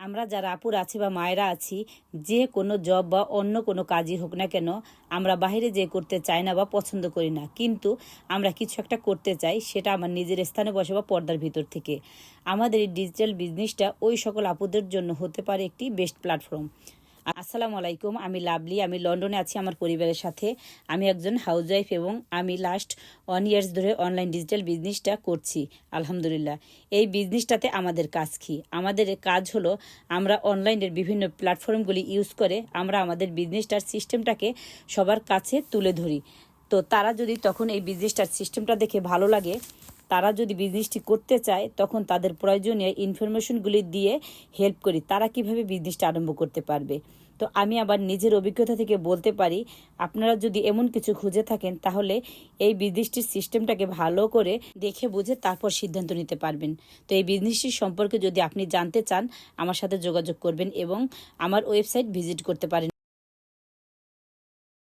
আমরা যারা আপুর আছি বা মায়েরা আছি, যে কোনো জব বা অন্য কোনো কাজই হোক না কেন, আমরা বাইরে যে করতে চাই না বা পছন্দ করি না, কিন্তু আমরা কিছু একটা করতে চাই, সেটা আমার নিজের স্থানে বসে বা পর্দার ভিতর থেকে। আমাদের এই ডিজিটাল বিজনেসটা ওই সকল আপুদের জন্য হতে পারে একটি বেস্ট প্ল্যাটফর্ম। আসসালামু আলাইকুম, আমি লাভলি। আমি লন্ডনে আছি আমার পরিবারের সাথে। আমি একজন হাউসওয়াইফ এবং আমি লাস্ট 1 ইয়ার্স ধরে অনলাইন ডিজিটাল বিজনেসটা করছি আলহামদুলিল্লাহ। এই বিজনেসটাতে আমাদের কাজ কি? আমাদের কাজ হলো আমরা অনলাইনের বিভিন্ন প্ল্যাটফর্মগুলি ইউজ করে আমরা আমাদের বিজনেসটার সিস্টেমটাকে সবার কাছে তুলে ধরি। তো তারা যদি তখন এই বিজনেসটার সিস্টেমটা দেখে ভালো লাগে, তারা যদি বিজনেসটি করতে চায়, তখন তাদের প্রয়োজনীয় ইনফরমেশনগুলি দিয়ে হেল্প করি তারা কিভাবে বিজনেসটা আরম্ভ করতে পারবে। তো আমি আবার নিজের অভিজ্ঞতা থেকে বলতে পারি, আপনারা যদি এমন কিছু খুঁজে থাকেন, তাহলে এই বিজনেসটির সিস্টেমটাকে ভালো করে দেখে বুঝে তারপর সিদ্ধান্ত নিতে পারবেন। তো এই বিজনেসটির সম্পর্কে যদি আপনি জানতে চান, আমার সাথে যোগাযোগ করবেন এবং আমার ওয়েবসাইট ভিজিট করতে পারেন।